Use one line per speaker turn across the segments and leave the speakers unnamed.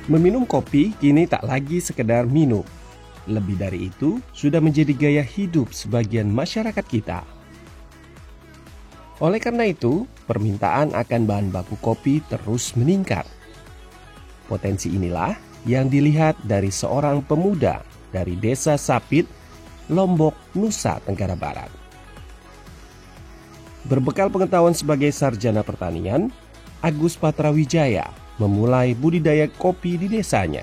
Meminum kopi kini tak lagi sekedar minum. Lebih dari itu, sudah menjadi gaya hidup sebagian masyarakat kita. Oleh karena itu, permintaan akan bahan baku kopi terus meningkat. Potensi inilah yang dilihat dari seorang pemuda dari Desa Sapit, Lombok, Nusa Tenggara Barat. Berbekal pengetahuan sebagai sarjana pertanian, Agus Patrawijaya memulai budidaya kopi di desanya.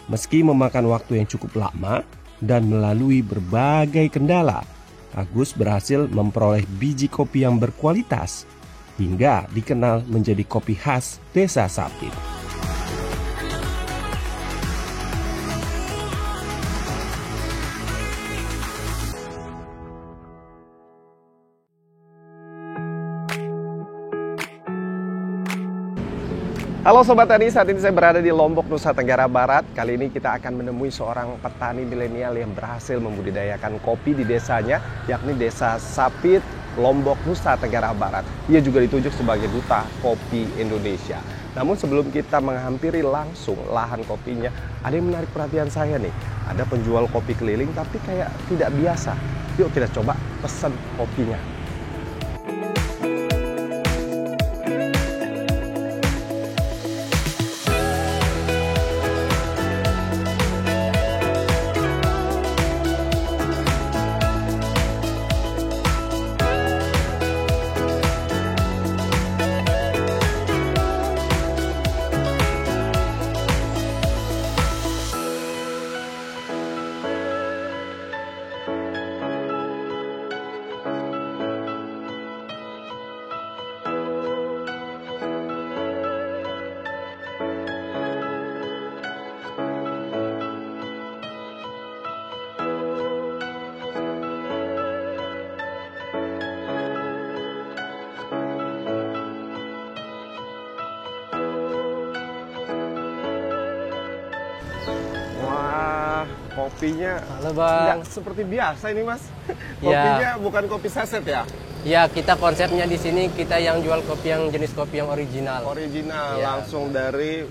Meski memakan waktu yang cukup lama dan melalui berbagai kendala, Agus berhasil memperoleh biji kopi yang berkualitas hingga dikenal menjadi kopi khas Desa Sapit. Halo Sobat Tani, saat ini saya berada di Lombok, Nusa Tenggara Barat. Kali ini kita akan menemui seorang petani milenial yang berhasil membudidayakan kopi di desanya, yakni Desa Sapit, Lombok, Nusa Tenggara Barat. Ia juga ditunjuk sebagai Duta Kopi Indonesia. Namun sebelum kita menghampiri langsung lahan kopinya, ada yang menarik perhatian saya nih. Ada penjual kopi keliling tapi kayak tidak biasa. Yuk kita coba pesan kopinya. Kopinya nggak seperti biasa ini Mas. Kopinya bukan kopi saset ya?
Ya, kita konsepnya di sini kita yang jual kopi yang jenis kopi yang original.
Original, ya. Langsung dari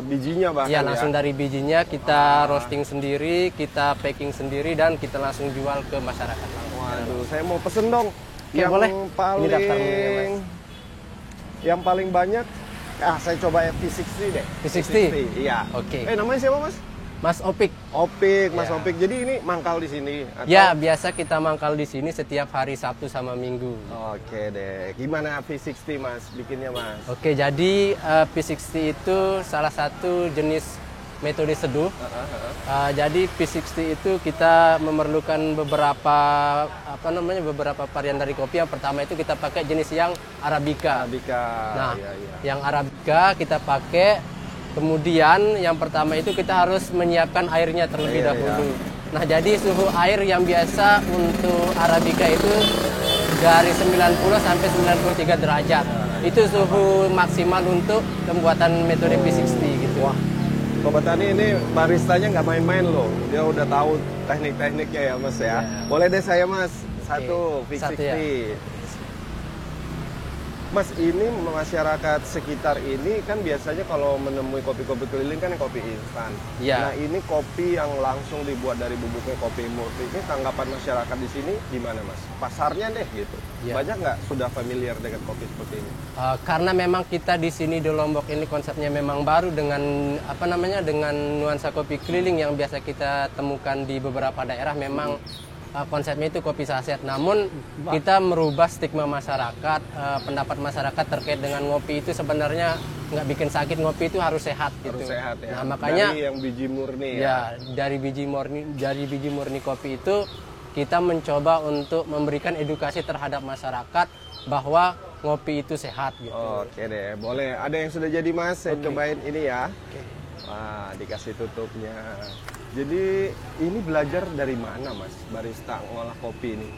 bijinya bahkan ya?
Langsung dari bijinya kita roasting sendiri, kita packing sendiri dan kita langsung jual ke masyarakat.
Waduh, saya mau pesen dong. Yang
boleh.
Paling,
ini daftarnya, Mas.
Yang paling banyak, saya coba V60 deh.
V60?
Iya.
Oke.
Namanya siapa Mas?
Mas Opik.
Opik, Mas Opik. Jadi ini mangkal di sini? Atau?
Ya, biasa kita mangkal di sini setiap hari Sabtu sama Minggu.
Oke deh. Gimana V60 Mas bikinnya Mas?
Oke, jadi V60 itu salah satu jenis metode seduh. Jadi V60 itu kita memerlukan beberapa beberapa varian dari kopi. Yang pertama itu kita pakai jenis yang Arabica. Nah, yang Arabica kita pakai. Kemudian yang pertama itu kita harus menyiapkan airnya terlebih dahulu. Nah, jadi suhu air yang biasa untuk Arabica itu dari 90 sampai 93 derajat. Itu suhu maksimal untuk pembuatan metode V60 gitu.
Wah, Sobat Tani ini baristanya nggak main-main loh. Dia udah tahu teknik-tekniknya ya Mas ya. Boleh deh saya Mas, satu V60.
Ya.
Mas, ini masyarakat sekitar ini kan biasanya kalau menemui kopi-kopi keliling kan kopi instan.
Ya.
Nah, ini kopi yang langsung dibuat dari bubuknya kopi murni. Ini tanggapan masyarakat di sini gimana Mas? Pasarnya deh gitu. Ya. Banyak nggak sudah familiar dengan kopi seperti ini?
Karena memang kita di sini di Lombok ini konsepnya memang baru dengan dengan nuansa kopi keliling yang biasa kita temukan di beberapa daerah memang konsepnya itu kopi saset. Namun kita merubah stigma masyarakat, pendapat masyarakat terkait dengan ngopi itu sebenarnya nggak bikin sakit, ngopi itu harus sehat gitu.
Harus sehat ya.
Nah, makanya
dari yang biji murni
ya. Dari biji murni kopi itu kita mencoba untuk memberikan edukasi terhadap masyarakat bahwa ngopi itu sehat gitu.
Oke deh, boleh. Ada yang sudah jadi Mas, saya cobain ini ya. Wah, dikasih tutupnya. Jadi ini belajar dari mana Mas, barista ngolah kopi ini?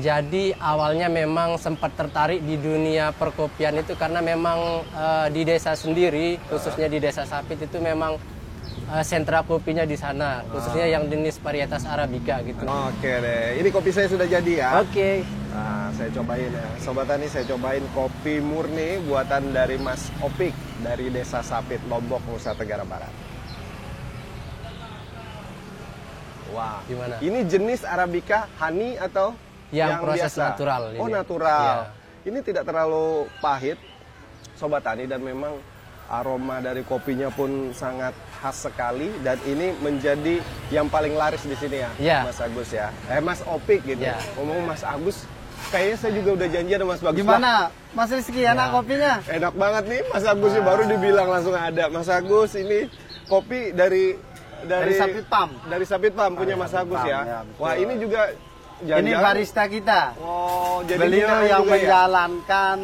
Jadi awalnya memang sempat tertarik di dunia perkopian itu karena memang di desa sendiri, khususnya di Desa Sapit itu memang sentra kopinya di sana, khususnya yang jenis varietas Arabica gitu.
Oke deh, ini kopi saya sudah jadi ya.
Oke.
Nah, saya cobain ya. Sobat Tani, saya cobain kopi murni buatan dari Mas Opik. dari Desa Sapit, Lombok, Nusa Tenggara Barat. Wah,
Gimana?
ini jenis Arabica honey atau
Yang proses
biasa?
natural ini.
Oh, natural.
Iya.
Ini tidak terlalu pahit, Sobat Tani, dan memang aroma dari kopinya pun sangat khas sekali, dan ini menjadi yang paling laris di sini ya,
Iya.
Mas Agus ya. Mas Opik gitu.
Iya.
Ngomong Mas Agus, kayaknya saya juga udah janji sama Mas Bagus.
Gimana Mas Rizky, enak kopinya?
Enak banget nih, Mas Agus baru dibilang langsung ada. Mas Agus, ini kopi dari
Sapit Farm.
Dari Sapit Farm punya Mas
Sapit
Agus
Farm,
ya.
ya, betul.
Wah, ini juga
Ini
jangan-jangan-
barista kita.
Oh, jadi
Beliau
binaan
yang
juga ya?
menjalankan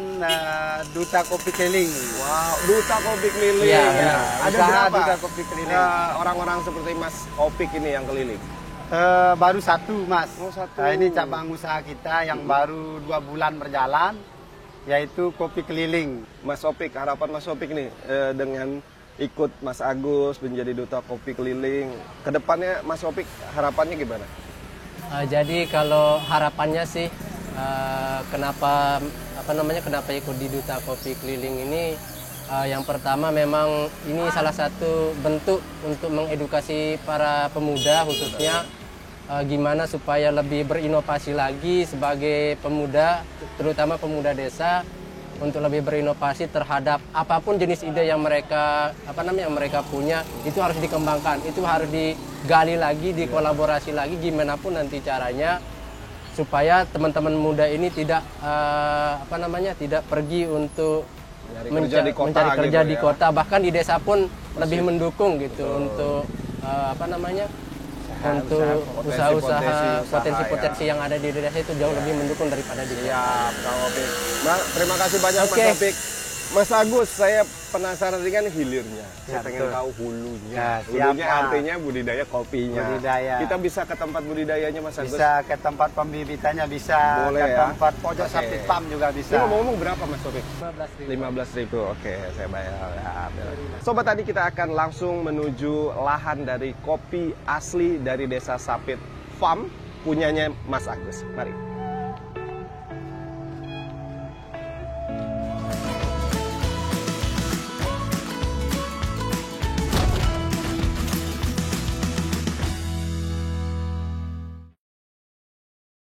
duta kopi keliling.
Wow, duta kopi keliling.
Iya, benar.
Ada
Usaha
berapa?
duta kopi keliling.
Orang-orang seperti Mas Opik ini yang keliling.
Baru satu, Mas.
Oh, satu.
Nah, ini cabang usaha kita yang baru 2 bulan berjalan, yaitu kopi keliling.
Mas Opik, harapan Mas Opik nih dengan ikut Mas Agus menjadi duta kopi keliling. Kedepannya Mas Opik harapannya gimana?
Jadi kalau harapannya sih kenapa ikut di Duta Kopi Keliling ini, yang pertama memang ini salah satu bentuk untuk mengedukasi para pemuda khususnya gimana supaya lebih berinovasi lagi sebagai pemuda, terutama pemuda desa, untuk lebih berinovasi terhadap apapun jenis ide yang mereka punya, itu harus dikembangkan, itu harus digali lagi, dikolaborasi lagi gimana pun nanti caranya supaya teman-teman muda ini tidak tidak pergi untuk mencari kerja di kota, bahkan di desa pun lebih mendukung gitu untuk usaha-usaha potensi-potensi yang ada di desa itu jauh lebih mendukung daripada di kota.
Siap, Kang Opik. Terima kasih banyak
Oke.
Mas Opik. Mas Agus, saya penasaran dengan hilirnya. Saya
Ya,
pengen
betul.
tahu hulunya.
Ya,
Hulunya
siap, Pak.
artinya budidaya kopinya.
Budidaya.
Kita bisa ke tempat budidayanya, Mas Agus?
Bisa ke tempat pembibitannya, bisa
Boleh
ke
ya?
tempat pojok
Oke.
Sapit Farm juga
Ini
bisa.
ngomong-ngomong berapa Mas Opik?
15.000.
15.000. Oke, saya bayar. Ya, Sobat Tani, kita akan langsung menuju lahan dari kopi asli dari Desa Sapit Farm punyanya Mas Agus. Mari.